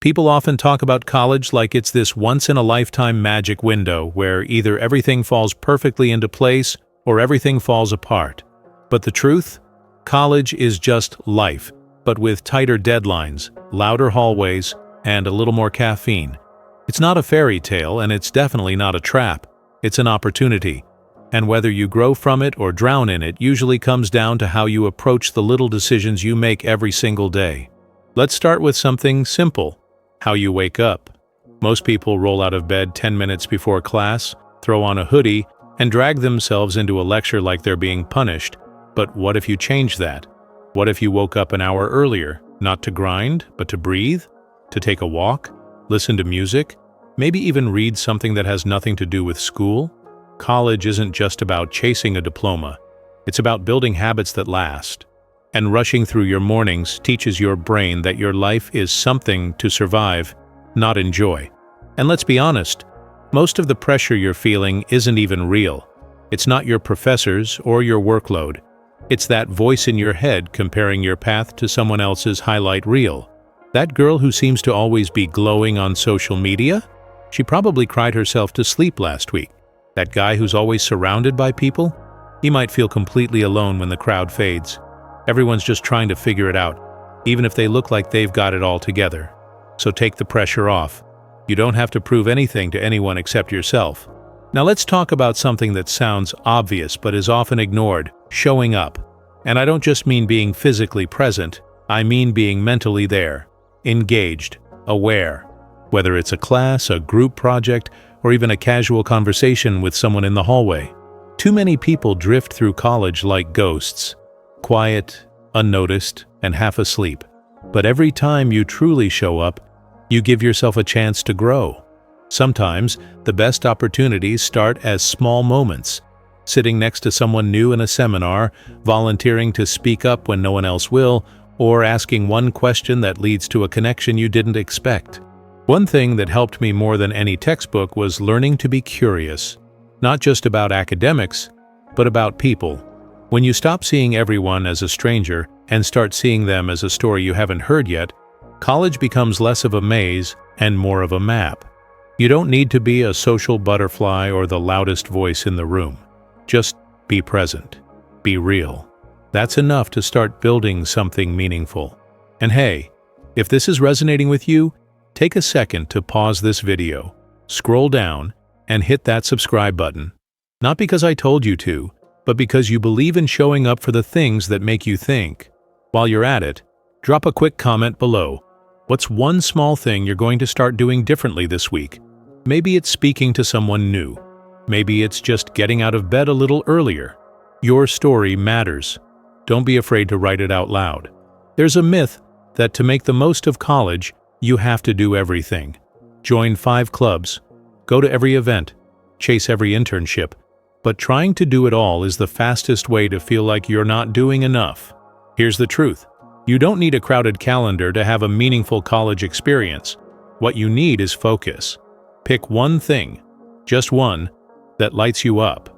People often talk about college like it's this once-in-a-lifetime magic window where either everything falls perfectly into place or everything falls apart. But the truth? College is just life, but with tighter deadlines, louder hallways, and a little more caffeine. It's not a fairy tale, and it's definitely not a trap. It's an opportunity. And whether you grow from it or drown in it usually comes down to how you approach the little decisions you make every single day. Let's start with something simple: how you wake up. Most people roll out of bed 10 minutes before class, throw on a hoodie, and drag themselves into a lecture like they're being punished. But what if you change that? What if you woke up an hour earlier, not to grind, but to breathe, to take a walk, listen to music, maybe even read something that has nothing to do with school? College isn't just about chasing a diploma. It's about building habits that last. And rushing through your mornings teaches your brain that your life is something to survive, not enjoy. And let's be honest, most of the pressure you're feeling isn't even real. It's not your professors or your workload. It's that voice in your head comparing your path to someone else's highlight reel. That girl who seems to always be glowing on social media? She probably cried herself to sleep last week. That guy who's always surrounded by people? He might feel completely alone when the crowd fades. Everyone's just trying to figure it out, even if they look like they've got it all together. So take the pressure off. You don't have to prove anything to anyone except yourself. Now let's talk about something that sounds obvious but is often ignored: showing up. And I don't just mean being physically present, I mean being mentally there, engaged, aware. Whether it's a class, a group project, or even a casual conversation with someone in the hallway. Too many people drift through college like ghosts. Quiet, unnoticed, and half asleep. But every time you truly show up, you give yourself a chance to grow. Sometimes, the best opportunities start as small moments. Sitting next to someone new in a seminar, volunteering to speak up when no one else will, or asking one question that leads to a connection you didn't expect. One thing that helped me more than any textbook was learning to be curious. Not just about academics, but about people. When you stop seeing everyone as a stranger and start seeing them as a story you haven't heard yet, college becomes less of a maze and more of a map. You don't need to be a social butterfly or the loudest voice in the room. Just be present. Be real. That's enough to start building something meaningful. And hey, if this is resonating with you, take a second to pause this video, scroll down, and hit that subscribe button. Not because I told you to, but because you believe in showing up for the things that make you think. While you're at it, drop a quick comment below. What's one small thing you're going to start doing differently this week? Maybe it's speaking to someone new. Maybe it's just getting out of bed a little earlier. Your story matters. Don't be afraid to write it out loud. There's a myth that to make the most of college, you have to do everything. Join 5 clubs, go to every event, chase every internship. But trying to do it all is the fastest way to feel like you're not doing enough. Here's the truth. You don't need a crowded calendar to have a meaningful college experience. What you need is focus. Pick one thing, just one, that lights you up.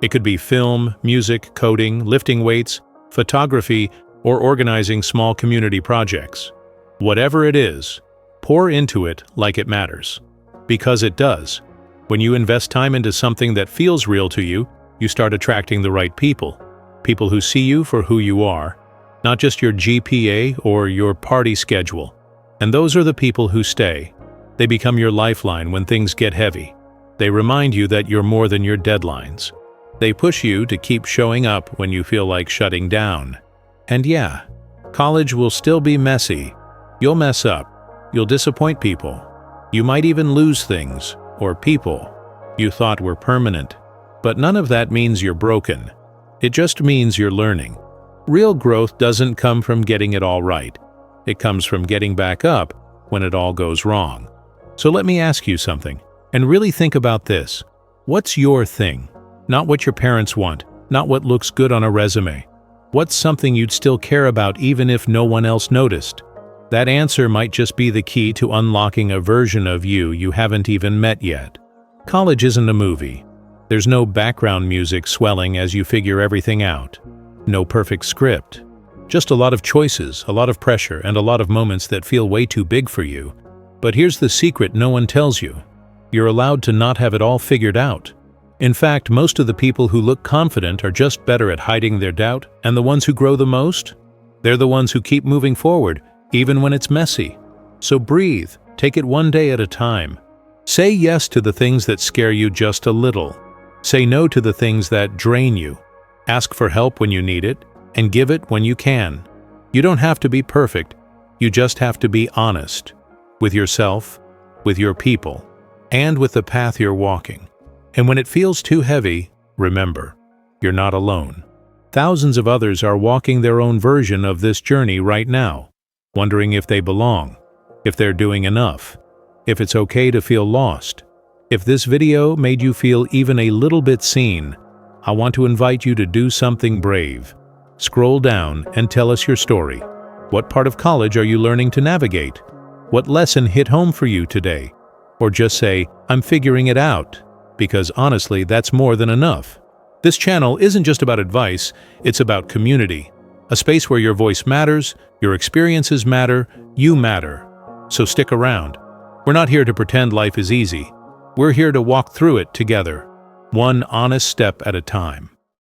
It could be film, music, coding, lifting weights, photography, or organizing small community projects. Whatever it is, pour into it like it matters. Because it does. When you invest time into something that feels real to you, you start attracting the right people. People who see you for who you are, not just your GPA or your party schedule. And those are the people who stay. They become your lifeline when things get heavy. They remind you that you're more than your deadlines. They push you to keep showing up when you feel like shutting down. And yeah, college will still be messy. You'll mess up. You'll disappoint people. You might even lose things or people you thought were permanent. But none of that means you're broken. It just means you're learning. Real growth doesn't come from getting it all right. It comes from getting back up when it all goes wrong. So let me ask you something, and really think about this. What's your thing? Not what your parents want, not what looks good on a resume. What's something you'd still care about even if no one else noticed? That answer might just be the key to unlocking a version of you haven't even met yet. College isn't a movie. There's no background music swelling as you figure everything out. No perfect script. Just a lot of choices, a lot of pressure, and a lot of moments that feel way too big for you. But here's the secret no one tells you. You're allowed to not have it all figured out. In fact, most of the people who look confident are just better at hiding their doubt, and the ones who grow the most? They're the ones who keep moving forward, even when it's messy. So breathe, take it one day at a time. Say yes to the things that scare you just a little. Say no to the things that drain you. Ask for help when you need it, and give it when you can. You don't have to be perfect, you just have to be honest. With yourself, with your people, and with the path you're walking. And when it feels too heavy, remember, you're not alone. Thousands of others are walking their own version of this journey right now, wondering if they belong, if they're doing enough, if it's okay to feel lost. If this video made you feel even a little bit seen, I want to invite you to do something brave. Scroll down and tell us your story. What part of college are you learning to navigate? What lesson hit home for you today? Or just say, I'm figuring it out, because honestly, that's more than enough. This channel isn't just about advice, it's about community. A space where your voice matters, your experiences matter, you matter. So stick around. We're not here to pretend life is easy. We're here to walk through it together, one honest step at a time.